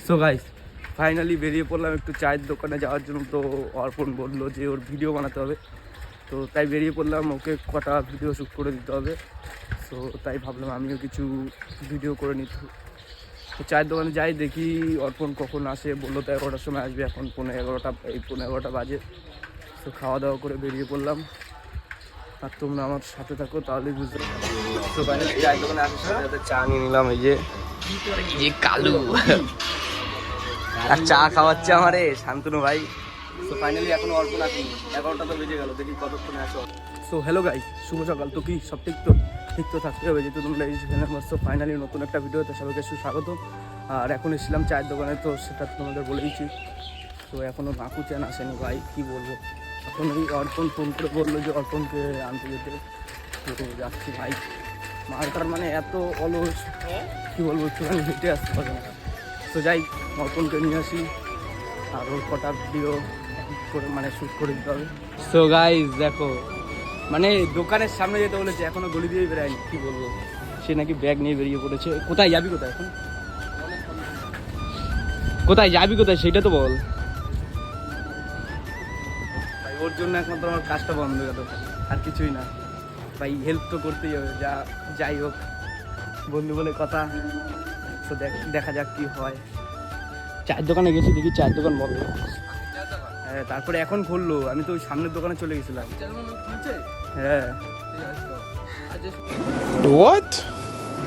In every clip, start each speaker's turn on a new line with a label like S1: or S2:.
S1: So guys finally বেরিয়ে পড়লাম একটু চায়ের দোকানে যাওয়ার জন্য। তো অর্পণ বললো যে ওর ভিডিও বানাতে হবে, তো তাই বেরিয়ে পড়লাম, ওকে কটা ভিডিও শ্যুট করে দিতে হবে। সো তাই ভাবলাম আমিও কিছু ভিডিও করে নিতে। তো চায়ের দোকানে যাই, দেখি অর্পণ কখন আসে, বললো তো 11টার সময় আসবে, এখন 11:15 বাজে। তো খাওয়া দাওয়া করে বেরিয়ে পড়লাম, আর তোমরা আমার সাথে থাকো তাহলেই বুঝতে পারবে। তো ফাইনালি চায়ের দোকানে আসার সাথে সাথে চা নিয়ে নিলাম, এই যে কালু আর চা খাওয়াচ্ছে আমারে শান্তনু ভাই। তো ফাইনালি এখনো অল্প আসি, 11টা তো বেজে গেল, দেখি কতক্ষণে আসো। সো হ্যালো গাইস, শুভ সকাল। তো কি সব ঠিক তো থাকতে হবে, যেহেতু তোমরা এই চ্যানেল মাস্ত। ফাইনালি নতুন একটা ভিডিওতে সবাইকে সুস্বাগত। আর এখন এসেছিলাম চায়ের দোকানে, তো সেটা তোমাদের বলেইছি। তো এখনও মাকু চ্যান আসেনি ভাই, কী বলবো। এখন ওই অর্পণ ফোন করে বললো যে অর্পণকে আনতে যেতে, তো যাচ্ছি ভাই। মালটার মানে এত অলস, কী বলবো, একটুখানি হেঁটে আসতে পারে না। তো যাই, অর্পণকে নিয়ে আসি, আর ওর কটা ভিডিও করে মানে শ্যুট করে দিতে হবে। সো গাইজ দেখো, মানে দোকানের সামনে যেতে বলেছে, এখনো গলি দিয়ে বেরোয়নি, কী বলবো। সে নাকি ব্যাগ নিয়ে বেরিয়ে পড়েছে। কোথায় যাবি, কোথায় এখন কোথায় যাবি, কোথায় সেটা তো বল ভাই। ওর জন্য একমাত্র আমার কাজটা বন্ধ গেল, আর কিছুই না ভাই। হেল্প তো করতেই হবে, যাই হোক, বন্ধু বলে কথা। তো দেখা যাক কি হয়। চায়ের দোকানে গেছি, দেখি চায়ের দোকান বন্ধ। হ্যাঁ, তারপরে এখন খুললো, আমি তো ওই সামনের দোকানে চলে গেছিলাম। হ্যাঁ,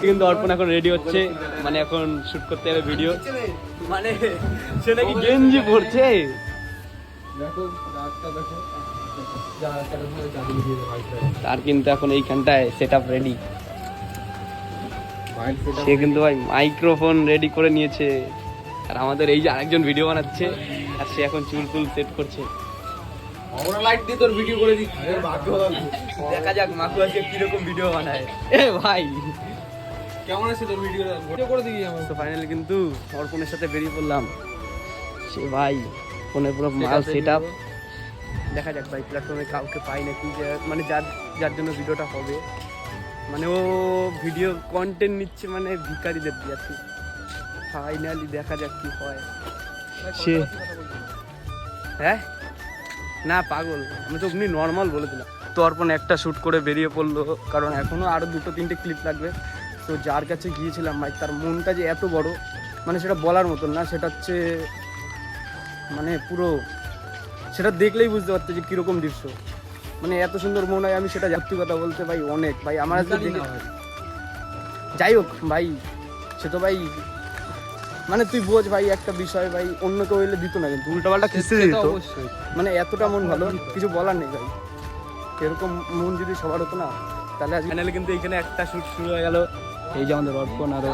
S1: কিন্তু অর্পণ এখন রেডি হচ্ছে, মানে এখন শুট করতে হবে ভিডিও। মানে সে নাকি গেঞ্জি পরছে। তার কিন্তু এখন এইখানটায় সেট আপ রেডি। সে কিন্তু ভাই মাইক্রোফোন রেডি করে নিয়েছে, আর আমাদের এই যে আরেকজন ভিডিও বানাচ্ছে, আর সে এখন চুল সেট করছে। দেখা যাক মাকু আজকে কিরকম ভিডিও বানায়। এ ভাই
S2: কেমন আছে তোর ভিডিও করে দিবি আমার।
S1: তো ফাইনালি কিন্তু অর্পণের সাথে বেরিয়ে পড়লাম। সে ভাই ফোনে পুরো মাল সেট আপ। দেখা যাক ভাই, প্ল্যাটফর্মে কাউকে পাই নাকি, যে মানে যার জন্য ভিডিওটা হবে। মানে ও ভিডিও কন্টেন্ট নিচ্ছে, মানে ভিখারিদের দিয়ে আর কি। ফাইনালি দেখা যাক কি হয়। সে হ্যাঁ না পাগল, আমি তো এমনি নর্মাল বলে দিলাম। তো অর্পণ একটা শ্যুট করে বেরিয়ে পড়লো, কারণ এখনও আরও 2-3টে ক্লিপ লাগবে। তো যার কাছে গিয়েছিলাম ভাই, তার মনটা যে এত বড়, মানে সেটা বলার মতন না। সেটা হচ্ছে মানে পুরো, সেটা দেখলেই বুঝতে পারতো যে কীরকম দৃশ্য। মানে এত সুন্দর মন হয়, আমি সেটা সত্যি কথা বলতে ভাই অনেক ভাই আমার আজকে যাই হোক ভাই, সে তো ভাই মানে তুই বোঝ ভাই একটা বিষয় ভাই, অন্য কেউ এলে দিত না, কিন্তু উল্টাপাল্টা খিস্তে দিত। মানে এতটা মন ভালো, কিছু বলার নেই ভাই। এরকম মন যদি সবার হতো না, তাহলে আজ ফাইনালি কিন্তু এইখানে একটা শ্যুট শুরু হয়ে গেল। এই যে আমাদের অর্পণ, আরো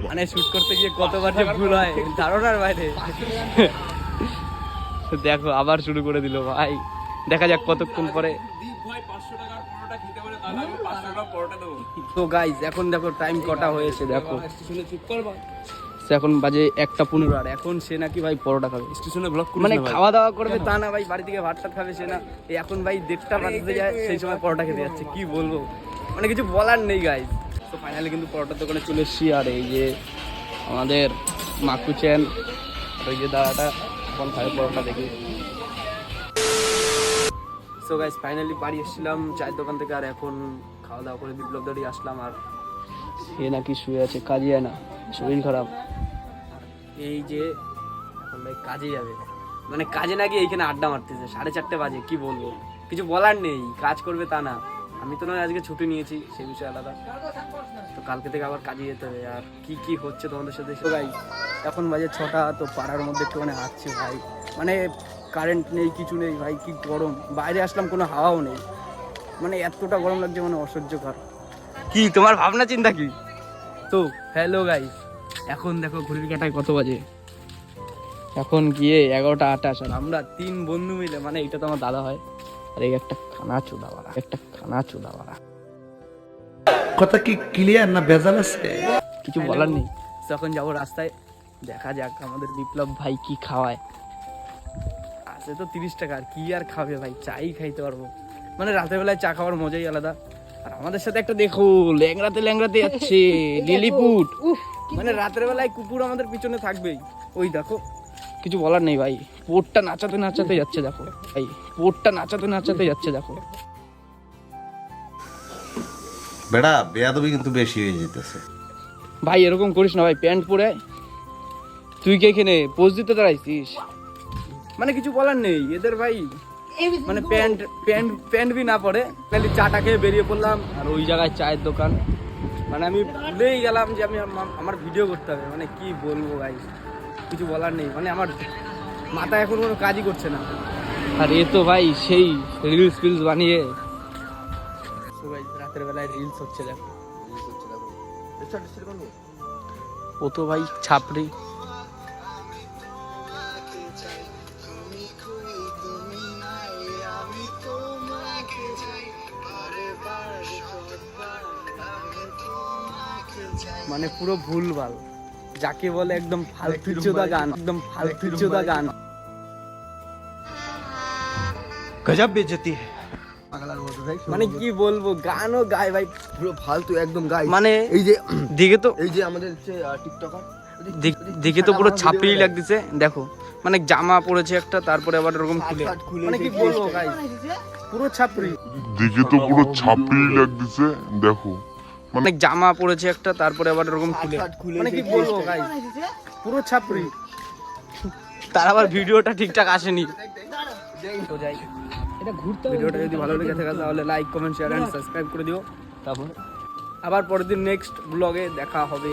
S1: মানে শ্যুট করতে গিয়ে কতবার যে ভুল হয় ধারণার বাইরে। দেখো আবার শুরু করে দিল ভাই, দেখা যাক কতক্ষণ পরে। তো গাইজ এখন দেখো টাইম কটা হয়েছে, দেখো এখন বাজে 1:15, আর এখন সে নাকি ভাই পরোটা খাবে স্টেশনে, ব্লক মানে খাওয়া দাওয়া করবে তা না ভাই, বাড়ি থেকে ভাতটা খাবে সে না। এখন ভাই 1:30টা বাজতে যায়, সেই সময় পরোটা খেতে যাচ্ছে, কি বলবো, মানে কিছু বলার নেই গাইজ। তো ফাইনালি কিন্তু পরোটার দোকানে চলে এসেছি, আর এই যে আমাদের মাকু চ্যান, ওই যে দাদাটা এখন খাবে পরোটা দেখি। সো গাইজ ফাইনালি বাড়ি এসেছিলাম চায়ের দোকান থেকে, আর এখন খাওয়া দাওয়া করে বিপ্লব দাঁড়ি আসলাম। আর সে নাকি শুয়ে আছে, কাজে যায় না, শরীর খারাপ। এই যে এখন ভাই কাজে যাবে, মানে কাজে না গিয়ে এইখানে আড্ডা মারতেছে, 4:30 বাজে, কি বলবো, কিছু বলার নেই। কাজ করবে তা না, আমি তো নয় আজকে ছুটি নিয়েছি, সেই বিষয়ে আলাদা। তো কালকে থেকে আবার কাজে যেতে হবে। আর কি হচ্ছে তোমাদের সাথে ভাই, এখন বাজে 6টা, তো পাড়ার মধ্যে একটু মানে হাঁটছি ভাই। মানে কারেন্ট নেই, কিছু নেই ভাই, কি গরম। বাইরে আসলাম, কোনো হাওয়াও নেই, মানে এতটা গরম লাগছে, মানে অসহ্যকর। কি তোমার ভাবনা চিন্তা কি? তো হ্যালো গাইস, এখন দেখো ঘড়ির কাঁটায় কত বাজে, এখন গিয়ে 11:28, আর আমরা 3 বন্ধু মিলে, মানে এটা তো আমার দাদা হয়, আর এই একটা খানা চুদাওয়ালা
S3: কথা কি ক্লিয়ার না ভেজাল আছে?
S1: কিছু বলার নেই। তখন যাবো রাস্তায়, দেখা যাক আমাদের বিপ্লব ভাই কি খাওয়ায়। আছে তো 30 টাকা, আর কি আর খাবে ভাই, চাই খাইতে পারবো। মানে রাতের বেলায় চা খাওয়ার মজাই আলাদা। আর আমাদের সাথে একটা দেখো ল্যাংড়াতে ল্যাংড়াতে যাচ্ছে লিলিপুট। মানে রাতের বেলায় কুকুর আমাদের পিছনে থাকবেই। ওই দেখো, কিছু বলার নেই ভাই, পোটটা নাচাতে নাচাতে যাচ্ছে দেখো ভাই, পোটটা নাচাতে নাচাতে যাচ্ছে দেখো।
S4: বেড়া বেয়াদবি কিন্তু বেশি হয়ে যেতেছে।
S1: ভাই এরকম করিস না ভাই, প্যান্ট পরে তুই কে এখানে পোজ দিতে দাঁড়াইছিস? মানে কিছু বলার নেই এদের ভাই, মানে প্যান্ট প্যান্ট প্যান্ট বি না পরে খালি চাটা খেয়ে বেরিয়ে পড়লাম। আর ওই জায়গায় চায়ের দোকান, মানে আমি ভুলেই গেলাম যে আমি আমার ভিডিও করতে হবে। মানে কি বলবো ভাই, কিছু বলার নেই, মানে আমার মাথা এখন কোনো কাজই করছে না। আর এ তো ভাই সেই রিলস ফিলস বানিয়ে ভাই রাতের বেলায় রিলস হচ্ছে দেখো। ও তো ভাই ছাপড়ি। মানে পুরো ভুলভাল, যাকে বলে একদম ফালতুচোদা গান, একদম ফালতুচোদা গান।
S3: गजब बेइज्जती है।
S1: মানে কি বলবো, গানও গায় ভাই
S5: পুরো ফালতু একদম গাই।
S1: মানে
S5: এই যে
S1: দিকে তো
S5: এই যে আমাদের হচ্ছে টিকটকার,
S1: দিকে তো পুরো ছাপড়ি লাগতেছে দেখো। মানে জামা পরেছে একটা, তারপরে আবার এরকম খুলে, মানে কি বলবো গাই পুরো ছাপড়ি।
S6: দিকে তো পুরো ছাপড়ি লাগতেছে দেখো।
S1: মানে জামা পরেছে একটা, তারপরে আবার এরকম খুলে, মানে কি বলবো গাই পুরো ছাপড়ি। তার আবার ভিডিওটা ঠিকঠাক আসেনি। তো যাই, ভিডিওটা যদি ভালো লেগে থাকে তাহলে like comment share and subscribe করে দিও। তারপর আবার পরের দিন নেক্সট ব্লগে দেখা হবে।